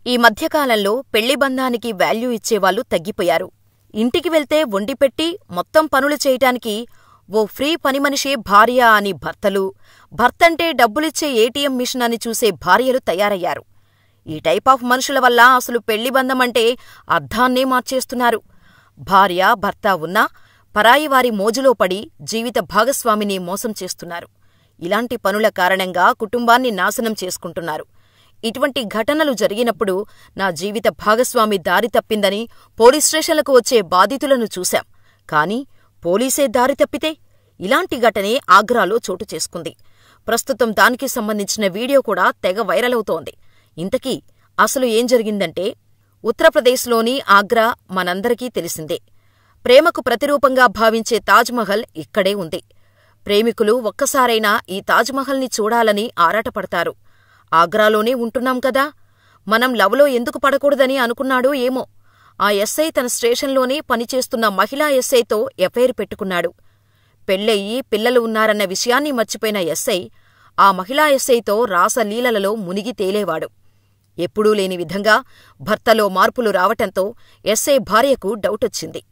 ఈ మధ్యకాలంలో పెళ్లి బంధానికి వాల్యూ ఇచ్చేవాళ్లు తగ్గిపోయారు. ఇంటికి వెళ్తే వండిపెట్టి మొత్తం పనులు చేయటానికి ఓ ఫ్రీ పనిమనిషే భార్య అని భర్తలు, భర్తంటే డబ్బులిచ్చే ఏటీఎం మిషన్ అని చూసే భార్యలు తయారయ్యారు. ఈ టైప్ ఆఫ్ మనుషుల వల్ల అసలు పెళ్లిబంధమంటే అర్థాన్నే మార్చేస్తున్నారు. భార్య, భర్త ఉన్నా పరాయివారి మోజులో పడి జీవిత భాగస్వామిని మోసం చేస్తున్నారు. ఇలాంటి పనుల కారణంగా కుటుంబాన్ని నాశనం చేసుకుంటున్నారు. ఇటువంటి ఘటనలు జరిగినప్పుడు నా జీవిత భాగస్వామి దారి తప్పిందని పోలీస్ స్టేషన్లకు వచ్చే బాధితులను చూశాం. కాని పోలీసే దారి తప్పితే? ఇలాంటి ఘటనే ఆగ్రాలో చోటు చేసుకుంది. ప్రస్తుతం దానికి సంబంధించిన వీడియో కూడా తెగ వైరలవుతోంది. ఇంతకీ అసలు ఏం జరిగిందంటే, ఉత్తరప్రదేశ్లోని ఆగ్రా మనందరికీ తెలిసిందే. ప్రేమకు ప్రతిరూపంగా భావించే తాజ్మహల్ ఇక్కడే ఉంది. ప్రేమికులు ఒక్కసారైనా ఈ తాజ్మహల్ని చూడాలని ఆరాటపడతారు. ఆగ్రాలోనే ఉంటున్నాం కదా, మనం లవ్లో ఎందుకు పడకూడదని అనుకున్నాడో ఏమో. ఆ ఎస్ఐ తన స్టేషన్లోనే పనిచేస్తున్న మహిళా ఎస్ఐతో ఎఫైర్ పెట్టుకున్నాడు. పెళ్ళయి పిల్లలు ఉన్నారన్న విషయాన్ని మర్చిపోయిన ఎస్ఐ ఆ మహిళా ఎస్ఐతో రాసలీలలలో మునిగి తేలేవాడు. ఎప్పుడూ లేని విధంగా భర్తలో మార్పులు రావటంతో ఎస్ఐ భార్యకు డౌటొచ్చింది.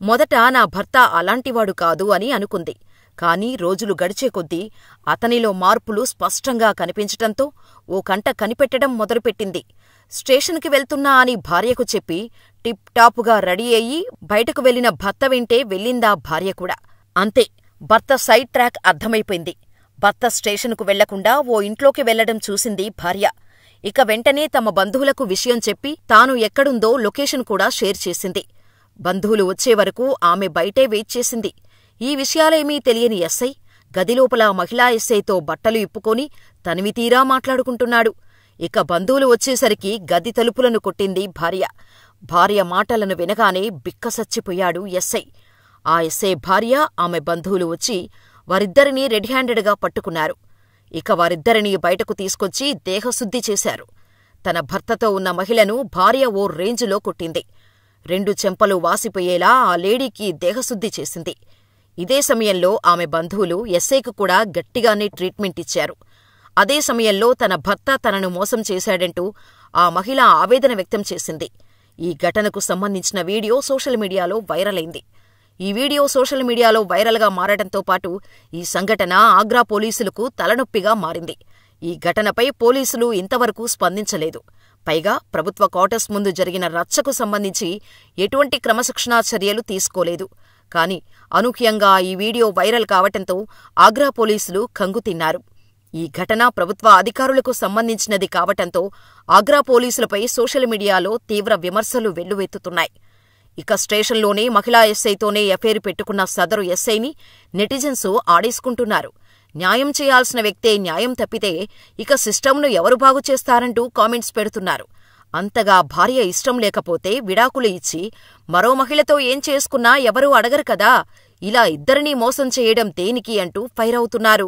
మొదట నా భర్త అలాంటివాడు కాదు అని అనుకుంది. కాని రోజులు గడిచే కొద్దీ అతనిలో మార్పులు స్పష్టంగా కనిపించటంతో ఓ కంట కనిపెట్టడం మొదలుపెట్టింది. స్టేషన్కి వెళ్తున్నా అని భార్యకు చెప్పి టిప్ టాపుగా రెడీ అయ్యి బయటకు వెళ్లిన భర్త వెంటే వెళ్ళిందా భార్య కూడా. అంతే, భర్త సైడ్ ట్రాక్ అర్థమైపోయింది. భర్త స్టేషన్కు వెళ్లకుండా ఓ ఇంట్లోకి వెళ్లడం చూసింది భార్య. ఇక వెంటనే తమ బంధువులకు విషయం చెప్పి తాను ఎక్కడుందో లొకేషన్ కూడా షేర్ చేసింది. బంధువులు వచ్చేవరకు ఆమె బయటే వెయిట్ చేసింది. ఈ విషయాలేమీ తెలియని ఎస్ఐ గదిలోపల మహిళా ఎస్ఐతో బట్టలు ఇప్పుకొని తనివితీరా మాట్లాడుకుంటున్నాడు. ఇక బంధువులు వచ్చేసరికి గది తలుపులను కొట్టింది భార్య. భార్య మాటలను వినగానే బిక్కసచ్చిపోయాడు ఎస్ఐ. ఆ ఎస్ఐ భార్య, ఆమె బంధువులు వచ్చి వారిద్దరినీ రెడ్ హ్యాండెడ్గా పట్టుకున్నారు. ఇక వారిద్దరినీ బయటకు తీసుకొచ్చి దేహశుద్ధి చేశారు. తన భర్తతో ఉన్న మహిళను భార్య ఓ రేంజులో కొట్టింది. 2 చెంపలు వాసిపోయేలా ఆ లేడీకి దేహశుద్ధి చేసింది. ఇదే సమయంలో ఆమె బంధువులు ఎస్ఐకు కూడా గట్టిగానే ట్రీట్మెంట్ ఇచ్చారు. అదే సమయంలో తన భర్త తనను మోసం చేశాడంటూ ఆ మహిళ ఆవేదన వ్యక్తం చేసింది. ఈ ఘటనకు సంబంధించిన వీడియో సోషల్ మీడియాలో వైరల్ అయింది. ఈ వీడియో సోషల్ మీడియాలో వైరల్గా మారడంతో పాటు ఈ సంఘటన ఆగ్రా పోలీసులకు తలనొప్పిగా మారింది. ఈ ఘటనపై పోలీసులు ఇంతవరకు స్పందించలేదు. పైగా ప్రభుత్వ క్వార్టర్స్ ముందు జరిగిన రచ్చకు సంబంధించి ఎటువంటి క్రమశిక్షణా చర్యలు తీసుకోలేదు. కాని అనూహ్యంగా ఈ వీడియో వైరల్ కావటంతో ఆగ్రా పోలీసులు కంగుతిన్నారు. ఈ ఘటన ప్రభుత్వ అధికారులకు సంబంధించినది కావటంతో ఆగ్రా పోలీసులపై సోషల్ మీడియాలో తీవ్ర విమర్శలు వెల్లువెత్తుతున్నాయి. ఇక స్టేషన్లోనే మహిళా ఎస్ఐతోనే ఎఫైర్ పెట్టుకున్న సదరు ఎస్ఐని నెటిజన్స్ ఆడేసుకుంటున్నారు. న్యాయం చేయాల్సిన వ్యక్తే న్యాయం తప్పితే ఇక సిస్టంను ఎవరు బాగుచేస్తారంటూ కామెంట్స్ పెడుతున్నారు. అంతగా భార్య ఇష్టం లేకపోతే విడాకులు ఇచ్చి మరో మహిళతో ఏం చేసుకున్నా ఎవరూ అడగరు కదా, ఇలా ఇద్దరినీ మోసం చేయడం దేనికి అంటూ ఫైర్ అవుతున్నారు.